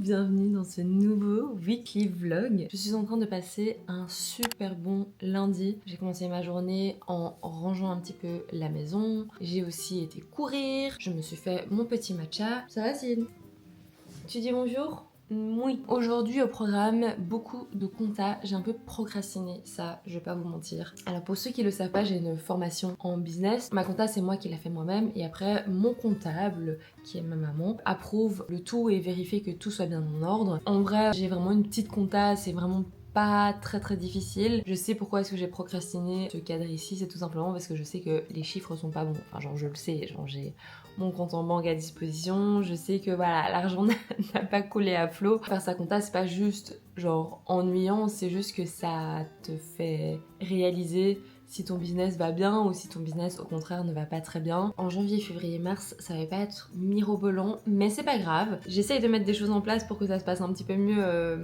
bienvenue dans ce nouveau weekly vlog. Je suis en train de passer un super bon lundi. J'ai commencé ma journée en rangeant un petit peu la maison. J'ai aussi été courir. Je me suis fait mon petit matcha. Ça va Céline? Tu dis bonjour? Oui. Aujourd'hui au programme, beaucoup de compta. J'ai un peu procrastiné, ça je vais pas vous mentir. Alors pour ceux qui le savent pas, j'ai une formation en business. Ma compta c'est moi qui l'a fait moi-même et après mon comptable, qui est ma maman, approuve le tout et vérifie que tout soit bien en ordre. En vrai, j'ai vraiment une petite compta, c'est vraiment pas très difficile. Je sais pourquoi est-ce que j'ai procrastiné ce cadre ici, c'est tout simplement parce que je sais que les chiffres sont pas bons. Enfin genre je le sais, genre j'ai mon compte en banque à disposition, je sais que voilà, l'argent n'a pas coulé à flot. Faire sa compta c'est pas juste genre ennuyant, c'est juste que ça te fait réaliser si ton business va bien ou si ton business au contraire ne va pas très bien. En janvier, février, mars, ça va pas être mirobolant, mais c'est pas grave. J'essaye de mettre des choses en place pour que ça se passe un petit peu mieux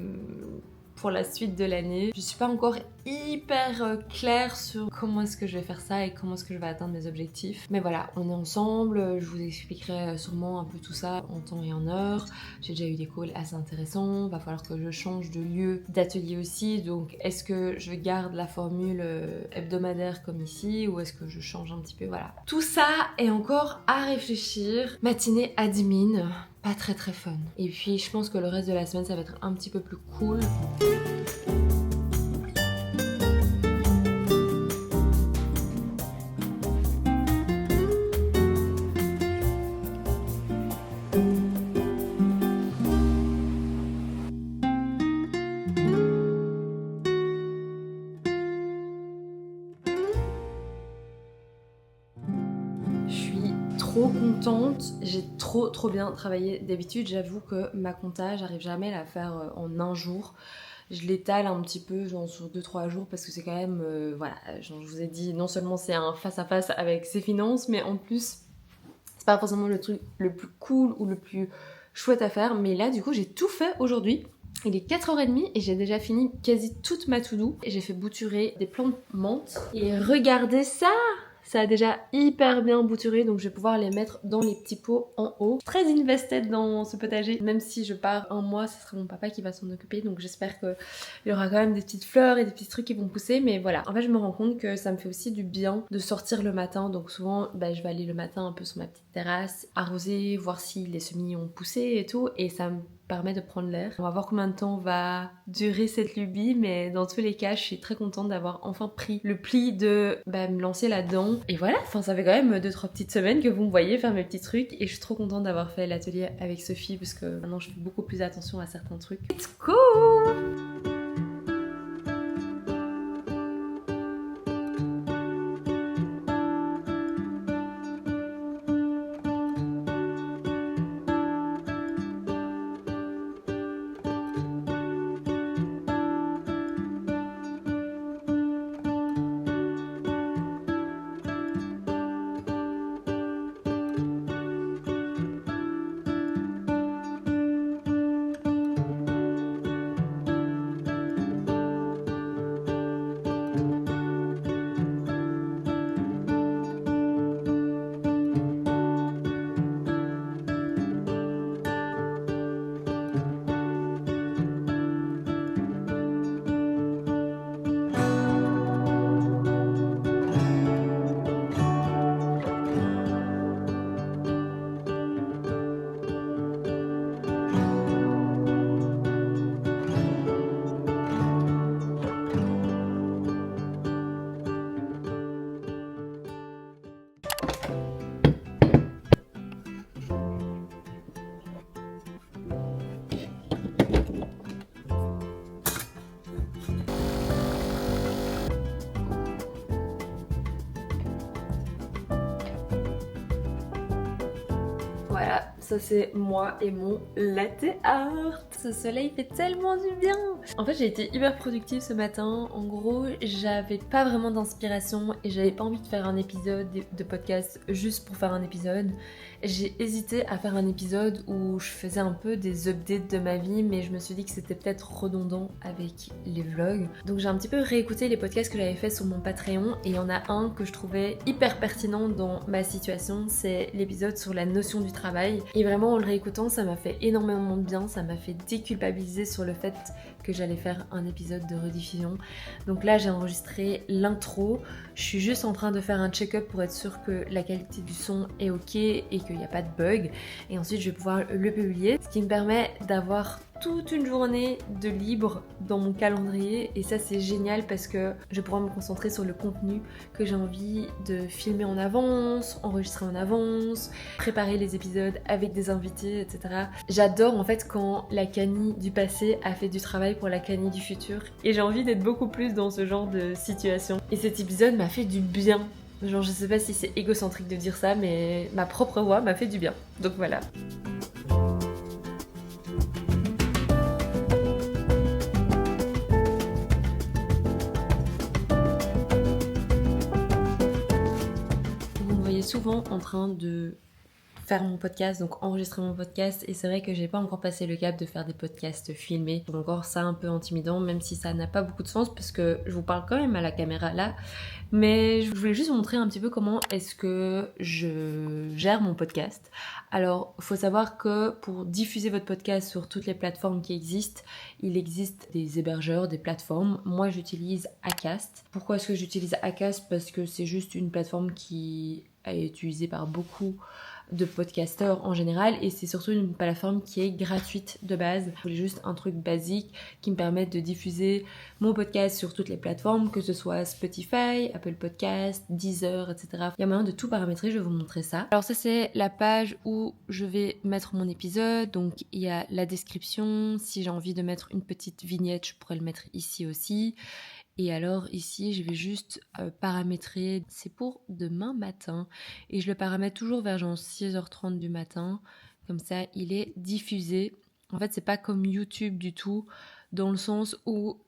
pour la suite de l'année. Je suis pas encore hyper claire sur comment est-ce que je vais faire ça et comment est-ce que je vais atteindre mes objectifs. Mais voilà, on est ensemble, je vous expliquerai sûrement un peu tout ça en temps et en heure. J'ai déjà eu des calls assez intéressants, va falloir que je change de lieu d'atelier aussi, donc est-ce que je garde la formule hebdomadaire comme ici ou est-ce que je change un petit peu, voilà. Tout ça est encore à réfléchir. Matinée admin, pas très fun. Et puis je pense que le reste de la semaine ça va être un petit peu plus cool. Trop contente, j'ai trop bien travaillé. D'habitude j'avoue que ma compta j'arrive jamais à la faire en un jour. Je l'étale un petit peu genre sur 2-3 jours parce que c'est quand même voilà, genre je vous ai dit, non seulement c'est un face à face avec ses finances, mais en plus c'est pas forcément le truc le plus cool ou le plus chouette à faire. Mais là du coup j'ai tout fait aujourd'hui. Il est 4h30 et j'ai déjà fini quasi toute ma to-do. Et j'ai fait bouturer des plantes menthe. Et regardez ça! Ça a déjà hyper bien bouturé, donc je vais pouvoir les mettre dans les petits pots en haut. Très invested dans ce potager, même si je pars un mois, ce sera mon papa qui va s'en occuper, donc j'espère qu'il y aura quand même des petites fleurs et des petits trucs qui vont pousser, mais voilà. En fait, je me rends compte que ça me fait aussi du bien de sortir le matin, donc souvent, je vais aller le matin un peu sur ma petite terrasse, arroser, voir si les semis ont poussé et tout, et ça me permet de prendre l'air. On va voir combien de temps va durer cette lubie, mais dans tous les cas, je suis très contente d'avoir enfin pris le pli de me lancer là-dedans. Et voilà, enfin ça fait quand même 2-3 petites semaines que vous me voyez faire mes petits trucs et je suis trop contente d'avoir fait l'atelier avec Sophie parce que maintenant je fais beaucoup plus attention à certains trucs. It's cool! Voilà, ça c'est moi et mon latte art. Ce soleil fait tellement du bien. En fait j'ai été hyper productive ce matin. En gros j'avais pas vraiment d'inspiration et j'avais pas envie de faire un épisode de podcast juste pour faire un épisode. J'ai hésité à faire un épisode où je faisais un peu des updates de ma vie, mais je me suis dit que c'était peut-être redondant avec les vlogs. Donc j'ai un petit peu réécouté les podcasts que j'avais fait sur mon Patreon et il y en a un que je trouvais hyper pertinent dans ma situation, c'est l'épisode sur la notion du travail. Et vraiment en le réécoutant ça m'a fait énormément de bien, ça m'a fait été culpabilisée sur le fait que j'allais faire un épisode de rediffusion. Donc là j'ai enregistré l'intro, je suis juste en train de faire un check-up pour être sûre que la qualité du son est ok et qu'il n'y a pas de bug. Et ensuite je vais pouvoir le publier, ce qui me permet d'avoir toute une journée de libre dans mon calendrier et ça c'est génial parce que je vais pouvoir me concentrer sur le contenu que j'ai envie de filmer en avance, enregistrer en avance, préparer les épisodes avec des invités, etc. J'adore en fait quand la Camille du passé a fait du travail pour la Camille du futur et j'ai envie d'être beaucoup plus dans ce genre de situation. Et cet épisode m'a fait du bien. Genre je sais pas si c'est égocentrique de dire ça mais ma propre voix m'a fait du bien. Donc voilà. Souvent en train de faire mon podcast, donc enregistrer mon podcast, et c'est vrai que j'ai pas encore passé le cap de faire des podcasts filmés. Donc encore ça un peu intimidant, même si ça n'a pas beaucoup de sens parce que je vous parle quand même à la caméra là. Mais je voulais juste vous montrer un petit peu comment est-ce que je gère mon podcast. Alors, faut savoir que pour diffuser votre podcast sur toutes les plateformes qui existent, il existe des hébergeurs, des plateformes. Moi, j'utilise Acast. Pourquoi est-ce que j'utilise Acast? Parce que c'est juste une plateforme qui est utilisée par beaucoup de podcasteurs en général et c'est surtout une plateforme qui est gratuite de base. Je voulais juste un truc basique qui me permette de diffuser mon podcast sur toutes les plateformes, que ce soit Spotify, Apple Podcast, Deezer, etc. Il y a moyen de tout paramétrer, je vais vous montrer ça. Alors ça c'est la page où je vais mettre mon épisode, donc il y a la description, si j'ai envie de mettre une petite vignette, je pourrais le mettre ici aussi. Et alors ici, je vais juste paramétrer, c'est pour demain matin. Et je le paramètre toujours vers genre 6h30 du matin. Comme ça, il est diffusé. En fait, c'est pas comme YouTube du tout, dans le sens où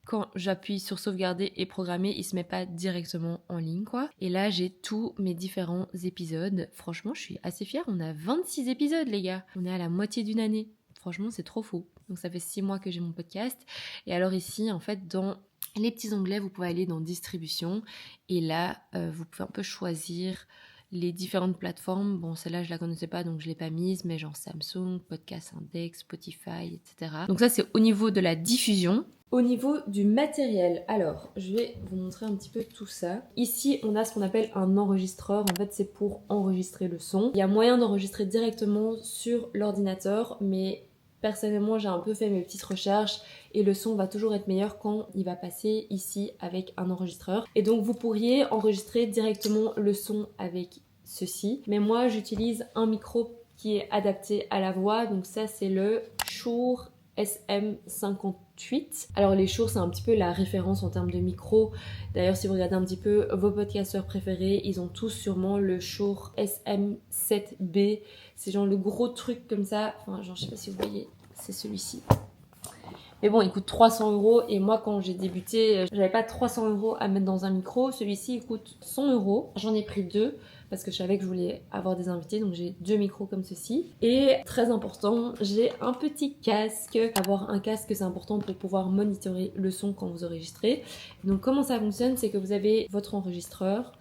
quand j'appuie sur sauvegarder et programmer, il se met pas directement en ligne, quoi. Et là, j'ai tous mes différents épisodes. Franchement, je suis assez fière. On a 26 épisodes, les gars. On est à la moitié d'une année. Franchement, c'est trop fou. Donc ça fait 6 mois que j'ai mon podcast. Et alors ici, en fait, dans les petits onglets, vous pouvez aller dans distribution et là, vous pouvez un peu choisir les différentes plateformes. Bon, celle-là, je la connaissais pas, donc je l'ai pas mise, mais genre Samsung, Podcast Index, Spotify, etc. Donc ça, c'est au niveau de la diffusion. Au niveau du matériel, alors, je vais vous montrer un petit peu tout ça. Ici, on a ce qu'on appelle un enregistreur. En fait, c'est pour enregistrer le son. Il y a moyen d'enregistrer directement sur l'ordinateur, mais personnellement, j'ai un peu fait mes petites recherches et le son va toujours être meilleur quand il va passer ici avec un enregistreur. Et donc, vous pourriez enregistrer directement le son avec ceci. Mais moi, j'utilise un micro qui est adapté à la voix. Donc ça, c'est le Shure SM58. Alors les Shure, c'est un petit peu la référence en termes de micro. D'ailleurs, si vous regardez un petit peu vos podcasteurs préférés, ils ont tous sûrement le Shure SM7B. C'est genre le gros truc comme ça. Enfin, genre, je sais pas si vous voyez, c'est celui-ci. Mais bon, il coûte 300 € et moi quand j'ai débuté, j'avais pas 300 € à mettre dans un micro. Celui-ci il coûte 100 €. J'en ai pris deux parce que je savais que je voulais avoir des invités, donc j'ai deux micros comme ceci. Et très important, j'ai un petit casque. Avoir un casque, c'est important pour pouvoir monitorer le son quand vous enregistrez. Donc comment ça fonctionne, c'est que vous avez votre enregistreur,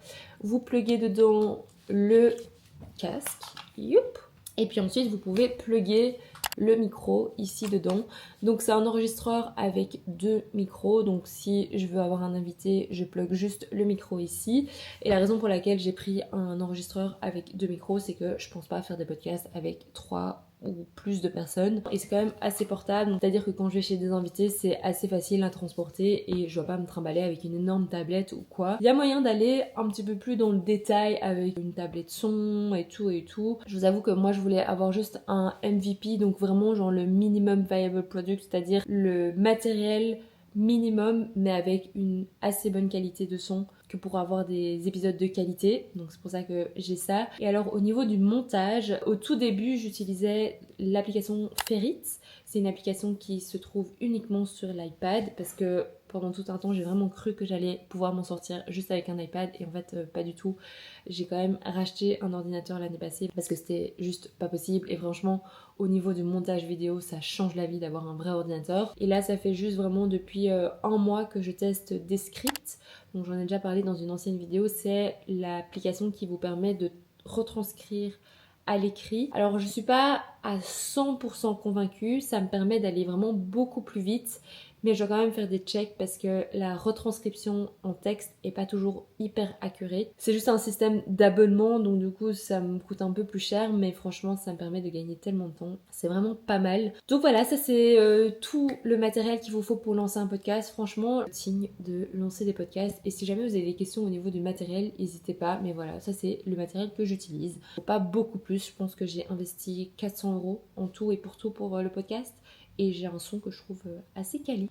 vous pluguez dedans le casque, youp, et puis ensuite vous pouvez plugger le micro ici dedans. Donc c'est un enregistreur avec deux micros, donc si je veux avoir un invité, je plug juste le micro ici. Et la raison pour laquelle j'ai pris un enregistreur avec deux micros, c'est que je pense pas faire des podcasts avec 3 ou plus de personnes et c'est quand même assez portable, c'est à dire que quand je vais chez des invités c'est assez facile à transporter et je dois pas me trimballer avec une énorme tablette ou quoi. Il y a moyen d'aller un petit peu plus dans le détail avec une tablette son et tout. Je vous avoue que moi je voulais avoir juste un MVP, donc vraiment genre le minimum viable product, c'est-à-dire le matériel minimum mais avec une assez bonne qualité de son que pour avoir des épisodes de qualité, donc c'est pour ça que j'ai ça. Et alors au niveau du montage, au tout début j'utilisais l'application Ferrit. C'est une application qui se trouve uniquement sur l'iPad parce que pendant tout un temps j'ai vraiment cru que j'allais pouvoir m'en sortir juste avec un iPad et en fait pas du tout. J'ai quand même racheté un ordinateur l'année passée parce que c'était juste pas possible et franchement au niveau du montage vidéo ça change la vie d'avoir un vrai ordinateur. Et là ça fait juste vraiment depuis un mois que je teste Descript. Donc j'en ai déjà parlé dans une ancienne vidéo, c'est l'application qui vous permet de retranscrire à l'écrit. Alors je suis pas à 100% convaincue, ça me permet d'aller vraiment beaucoup plus vite, mais je dois quand même faire des checks parce que la retranscription en texte est pas toujours hyper accurate. C'est juste un système d'abonnement, donc du coup ça me coûte un peu plus cher, mais franchement ça me permet de gagner tellement de temps. C'est vraiment pas mal. Donc voilà, ça c'est tout le matériel qu'il vous faut pour lancer un podcast. Franchement, signe de lancer des podcasts. Et si jamais vous avez des questions au niveau du matériel, n'hésitez pas. Mais voilà, ça c'est le matériel que j'utilise. Pas beaucoup plus, je pense que j'ai investi 400 € en tout et pour tout pour le podcast. Et j'ai un son que je trouve assez quali.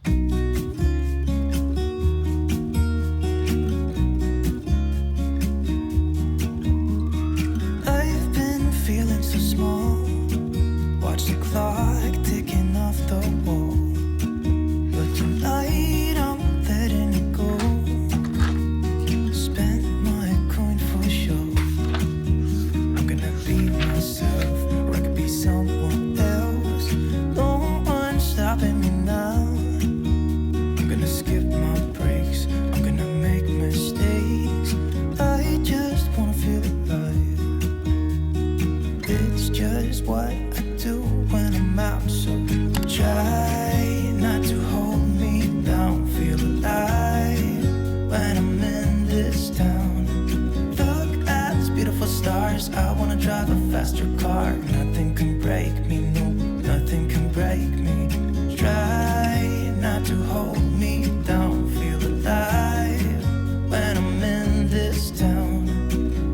I've been feeling so small. Watch the clock ticking off the wall. But tonight I'm letting it go. Spend my coin for sure. I'm gonna be myself, or I could be someone else. No one's stopping me now. I'm gonna skip my breaks. I'm gonna make mistakes. I just wanna feel alive. It's just what I do when I'm out, so try not to hold me down. Feel alive when I'm in this town. Look at these beautiful stars. I wanna drive a faster car. Nothing can break me, no, nothing can break me. Try not to hold me down. Feel alive when I'm in this town.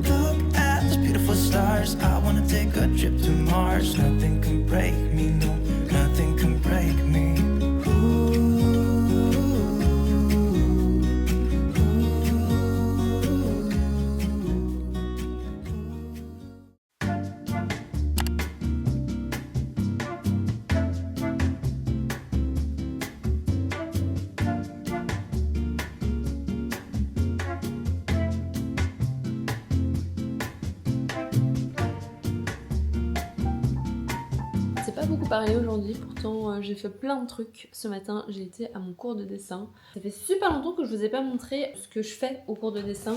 Look at these beautiful stars. I wanna take a trip to Mars. Nothing can break me, no, nothing can break me. J'ai pas beaucoup parlé aujourd'hui, pourtant j'ai fait plein de trucs. Ce matin, j'ai été à mon cours de dessin. Ça fait super longtemps que je vous ai pas montré ce que je fais au cours de dessin.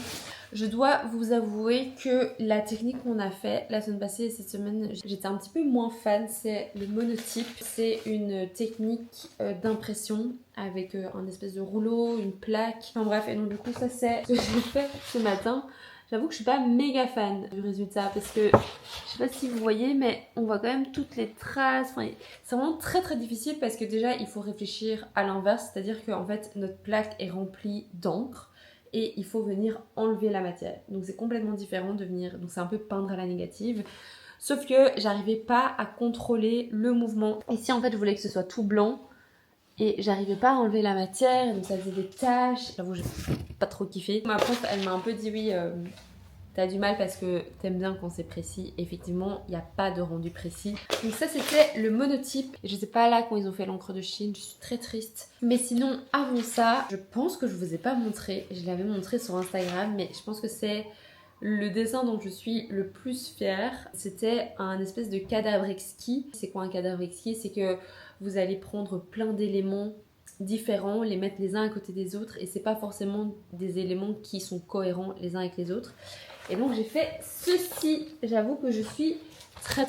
Je dois vous avouer que la technique qu'on a fait la semaine passée et cette semaine, j'étais un petit peu moins fan. C'est le monotype. C'est une technique d'impression avec un espèce de rouleau, une plaque. Enfin bref, et donc du coup ça c'est ce que j'ai fait ce matin. J'avoue que je suis pas méga fan du résultat parce que je sais pas si vous voyez, mais on voit quand même toutes les traces. Enfin, c'est vraiment très très difficile parce que déjà il faut réfléchir à l'inverse, c'est-à-dire qu'en fait notre plaque est remplie d'encre et il faut venir enlever la matière. Donc c'est complètement différent de venir, donc c'est un peu peindre à la négative. Sauf que j'arrivais pas à contrôler le mouvement. Ici en fait je voulais que ce soit tout blanc. Et j'arrivais pas à enlever la matière, donc ça faisait des taches. J'avoue, j'ai pas trop kiffé. Ma prof, elle m'a un peu dit oui, t'as du mal parce que t'aimes bien quand c'est précis. Effectivement, il n'y a pas de rendu précis. Donc ça, c'était le monotype. Je sais pas là quand ils ont fait l'encre de Chine, je suis très triste. Mais sinon, avant ça, je pense que je vous ai pas montré. Je l'avais montré sur Instagram, mais je pense que c'est le dessin dont je suis le plus fière. C'était un espèce de cadavre exquis. C'est quoi un cadavre exquis? C'est que vous allez prendre plein d'éléments différents, les mettre les uns à côté des autres et c'est pas forcément des éléments qui sont cohérents les uns avec les autres. Et donc j'ai fait ceci. J'avoue que je suis très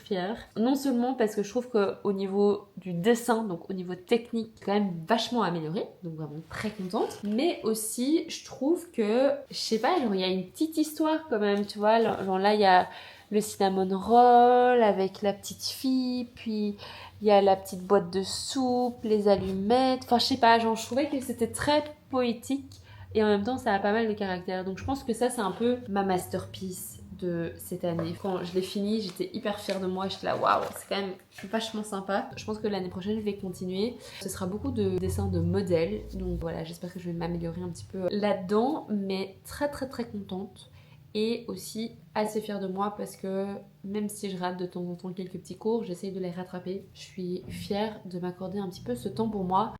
fière. Non seulement parce que je trouve qu'au niveau du dessin, donc au niveau technique, quand même vachement amélioré, donc vraiment très contente. Mais aussi je trouve que, je sais pas, genre il y a une petite histoire quand même, tu vois. Genre là il y a le cinnamon roll avec la petite fille, puis il y a la petite boîte de soupe, les allumettes, enfin je sais pas, genre je trouvais que c'était très poétique et en même temps ça a pas mal de caractère. Donc je pense que ça c'est un peu ma masterpiece de cette année. Quand je l'ai fini, j'étais hyper fière de moi, j'étais là waouh, c'est quand même vachement sympa. Je pense que l'année prochaine je vais continuer. Ce sera beaucoup de dessins de modèles, donc voilà, j'espère que je vais m'améliorer un petit peu là-dedans, mais très contente. Et aussi assez fière de moi parce que même si je rate de temps en temps quelques petits cours, j'essaye de les rattraper. Je suis fière de m'accorder un petit peu ce temps pour moi.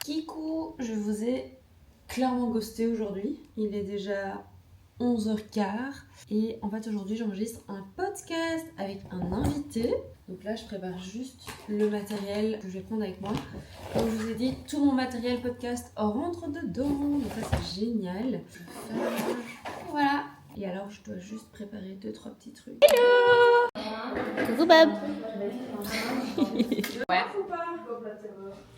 Kikou, je vous ai clairement ghosté aujourd'hui. Il est déjà 11h15 et en fait aujourd'hui j'enregistre un podcast avec un invité. Donc là je prépare juste le matériel que je vais prendre avec moi. Comme je vous ai dit, tout mon matériel podcast rentre dedans. Donc ça c'est génial. Voilà, Et alors je dois juste préparer 2-3 petits trucs. Coucou Bob. Ouais.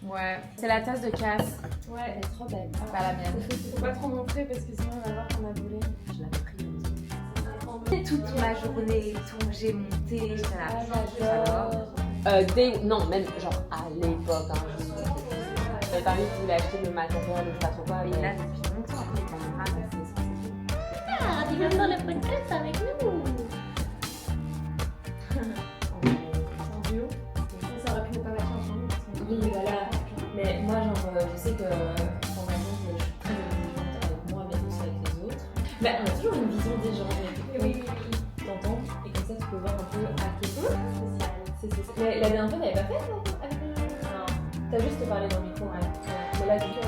Ouais. C'est la tasse de casse. Ouais, elle est trop belle. Pas la mienne. Faut pas trop montrer parce que sinon on va voir qu'on a brûlé. Je l'avais pris. Toute ma journée et tout, j'ai monté, j'adore. Non, même genre à l'époque. J'avais pas envie que vous voulez acheter le matériel ou je sais pas trop quoi. Et là, depuis longtemps, en fait, on aura donc c'est ce que c'est. Ah, tu viens dans le podcast avec nous. En duo. Ça aurait pu ne pas matcher ensemble. Oui, voilà. Mais moi, genre, je sais que, par exemple, je suis très exigeante avec moi, mais aussi avec les autres. Mais on a toujours une vision des gens. Oui. T'entends, et comme ça, tu peux voir un peu à quel point. Mais la dernière fois, t'avais pas fait ça avec le... Non. T'as juste parlé dans le micro, ouais. Mais là, du coup,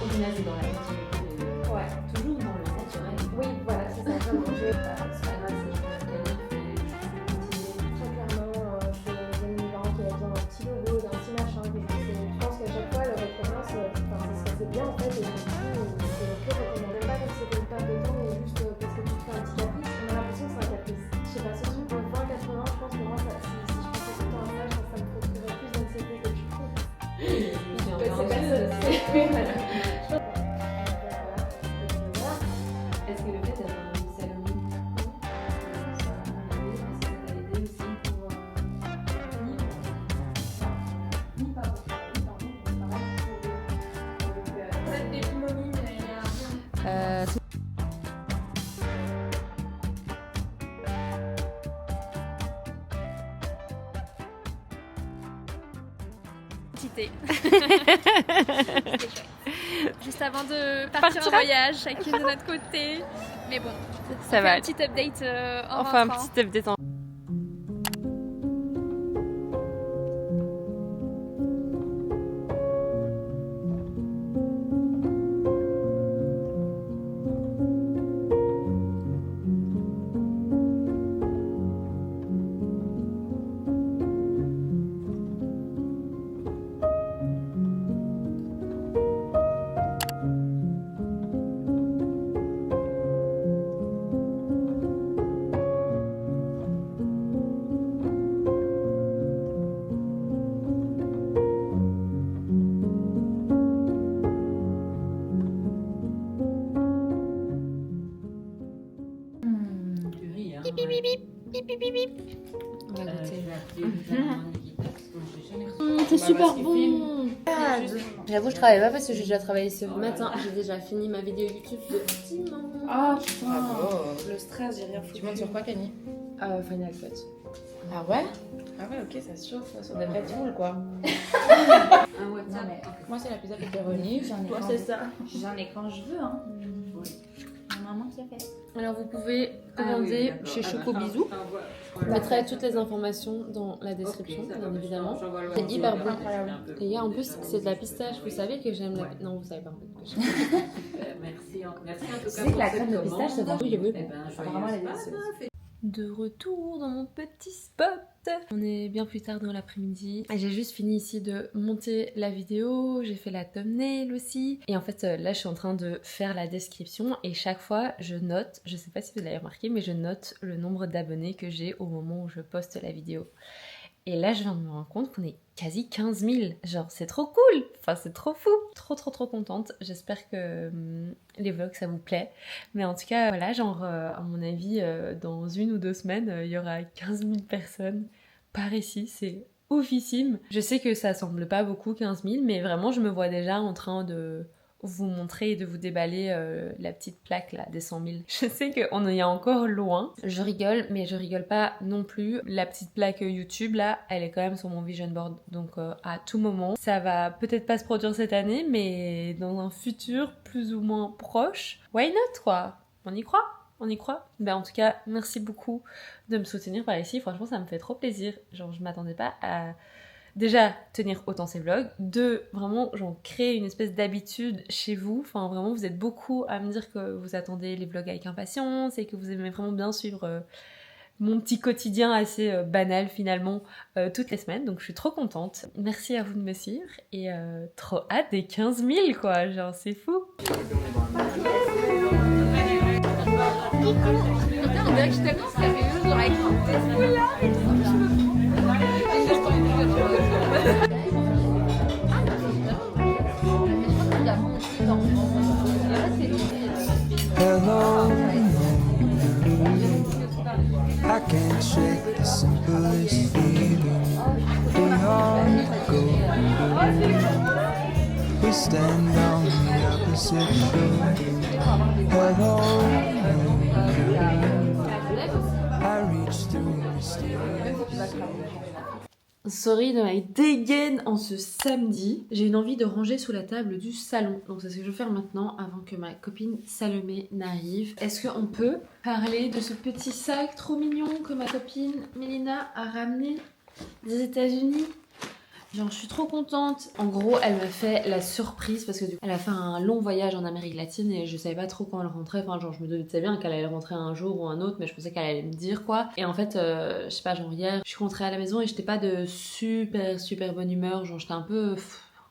au gymnase et dans la nature. Ouais. Toujours dans le naturel. Oui, voilà, c'est ça. Comme je C'est pas grave, c'est juste un canif et très clairement, je donne mes parents qui avaient besoin d'un petit logo, d'un petit machin. Je pense qu'à chaque fois, leur référence, ça c'est bien en fait. Et du coup, c'est ok, je recommande même pas comme c'était une perte de temps, mais juste parce que tu te fais un petit caprice. On a l'impression que c'est un caprice. Je sais pas, ce truc pour 20-80, je pense que moi, si je pensais tout le temps à ça, je pense que ça me procurerait plus d'anxiété que je trouve. Est-ce que le fait d'avoir une cérémonie, ça t'a aidé aussi pour Juste avant de partir en voyage, chacune de notre côté. Mais bon, ça va. un petit update en Enfin, un rentrant. petit update en... On va goûter. C'est super bon. J'avoue, je travaille pas parce que j'ai déjà travaillé ce matin. J'ai déjà fini ma vidéo YouTube de petit moment. Oh putain, le stress, j'ai rien foutu. Tu montes sur quoi, Camille? Final Cut. Ah ouais? Ah ouais, ok, ça se chauffe sur des vrais tools, quoi. Un WhatsApp. Moi, c'est la pizza pepperoni. Toi, c'est ça. J'en ai quand je veux, hein. Ma maman qui a fait. Alors, vous pouvez commander chez Choco Bisou. Je mettrai toutes les informations dans la description, bien évidemment. C'est hyper bon. Et il y a en plus, c'est de la pistache. Vous savez que j'aime la... Non, vous savez pas. Merci en tout cas. C'est que la crème de pistache, c'est bon. Oui, oui. Apparemment, elle est délicieuse. De retour dans mon petit spot. On est bien plus tard dans l'après-midi. J'ai juste fini ici de monter la vidéo. J'ai fait la thumbnail aussi. Et en fait, là, je suis en train de faire la description. Et chaque fois, je note, je sais pas si vous l'avez remarqué, mais je note le nombre d'abonnés que j'ai au moment où je poste la vidéo. Et là, je viens de me rendre compte qu'on est quasi 15 000. Genre, c'est trop cool. Enfin, c'est trop fou. Trop contente. J'espère que les vlogs, ça vous plaît. Mais en tout cas, voilà, genre, à mon avis, dans 1 ou 2 semaines, il y aura 15 000 personnes par ici. C'est oufissime. Je sais que ça semble pas beaucoup, 15 000, mais vraiment, je me vois déjà en train de vous montrer et de vous déballer la petite plaque là des 100 000. Je sais qu'on en est encore loin. Je rigole, mais je rigole pas non plus. La petite plaque YouTube là, elle est quand même sur mon vision board. Donc à tout moment, ça va peut-être pas se produire cette année, mais dans un futur plus ou moins proche, why not quoi? On y croit? On y croit? Ben en tout cas, merci beaucoup de me soutenir par ici. Franchement, ça me fait trop plaisir. Genre, je m'attendais pas à... Déjà, tenir autant ces vlogs. 2, vraiment, genre, créer une espèce d'habitude chez vous. Enfin, vraiment, vous êtes beaucoup à me dire que vous attendez les vlogs avec impatience et que vous aimez vraiment bien suivre mon petit quotidien assez banal, finalement, toutes les semaines. Donc, je suis trop contente. Merci à vous de me suivre et trop hâte des 15 000, quoi. Genre, c'est fou. On dirait que je suis tellement sérieuse, genre avec mon petit là. Hello, I can't shake the simplest feeling. We all go, we stand on the opposite shore. Hello, I reach through mysterious. Sorry de ma dégaine en ce samedi. J'ai une envie de ranger sous la table du salon. Donc c'est ce que je vais faire maintenant avant que ma copine Salomé n'arrive. Est-ce qu'on peut parler de ce petit sac trop mignon que ma copine Mélina a ramené des États-Unis? Genre je suis trop contente. En gros elle m'a fait la surprise parce que du coup elle a fait un long voyage en Amérique latine et je savais pas trop quand elle rentrait. Enfin genre je me doutais bien qu'elle allait rentrer un jour ou un autre, mais je pensais qu'elle allait me dire quoi. Et en fait je sais pas, genre hier je suis rentrée à la maison et j'étais pas de super bonne humeur. Genre j'étais un peu...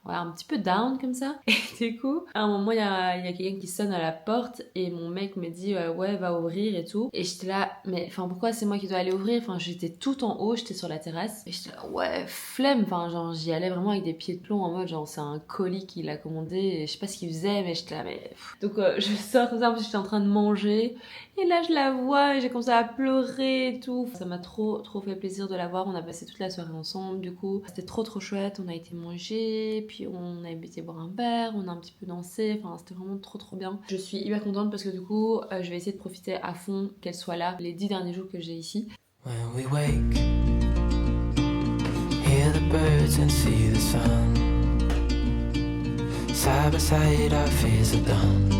ouais, un petit peu down comme ça. Et du coup, à un moment, il y a quelqu'un qui sonne à la porte et mon mec me dit ouais, va ouvrir et tout. Et j'étais là, mais enfin, pourquoi c'est moi qui dois aller ouvrir? Enfin, j'étais tout en haut, j'étais sur la terrasse. Et j'étais là, ouais, flemme. Enfin, genre, j'y allais vraiment avec des pieds de plomb en mode, genre, c'est un colis qu'il a commandé. Et je sais pas ce qu'il faisait, mais j'étais là, mais. Donc, je sors comme ça parce que j'étais en train de manger. Et là, je la vois et j'ai commencé à pleurer et tout. Ça m'a trop fait plaisir de la voir. On a passé toute la soirée ensemble, du coup. C'était trop chouette. On a été manger, puis on a été boire un verre, on a un petit peu dansé. Enfin, c'était vraiment trop bien. Je suis hyper contente parce que du coup, je vais essayer de profiter à fond qu'elle soit là les 10 derniers jours que j'ai ici. When we wake, hear the birds and see the sun. Side by side our fears are done.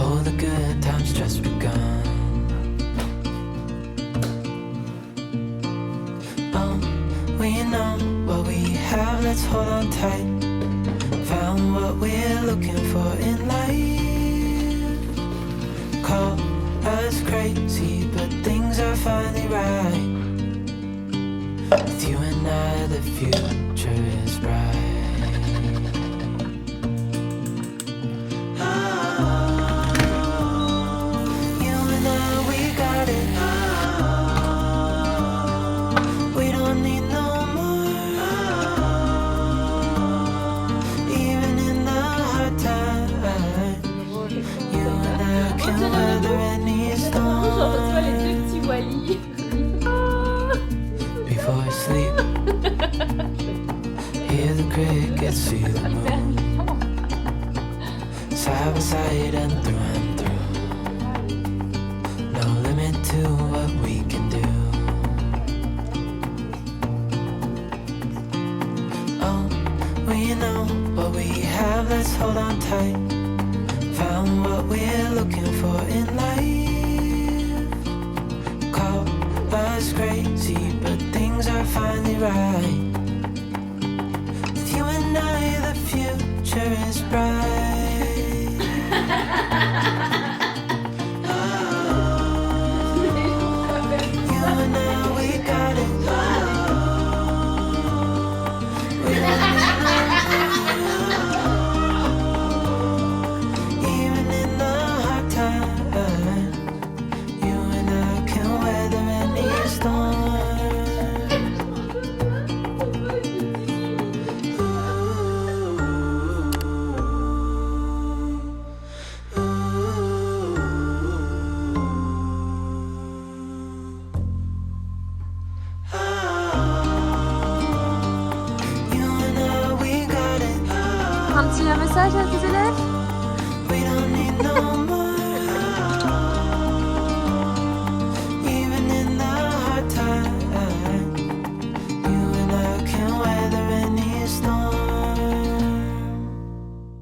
Oh, the good times just begun. Oh, we know what we have, let's hold on tight. Found what we're looking for in life. Call us crazy, but things are finally right. With you and I, the future is bright. Before I sleep, hear the crickets, see the moon. Side by side and through. No limit to what we can do. Oh, we know what we have, let's hold on tight. Found what we're looking for in life. Call us crazy, but things are finally right. With you and I, the future is bright. You and I, we got it. We don't need even in the hard times. You and I can weather any storm. Un petit message à tes élèves?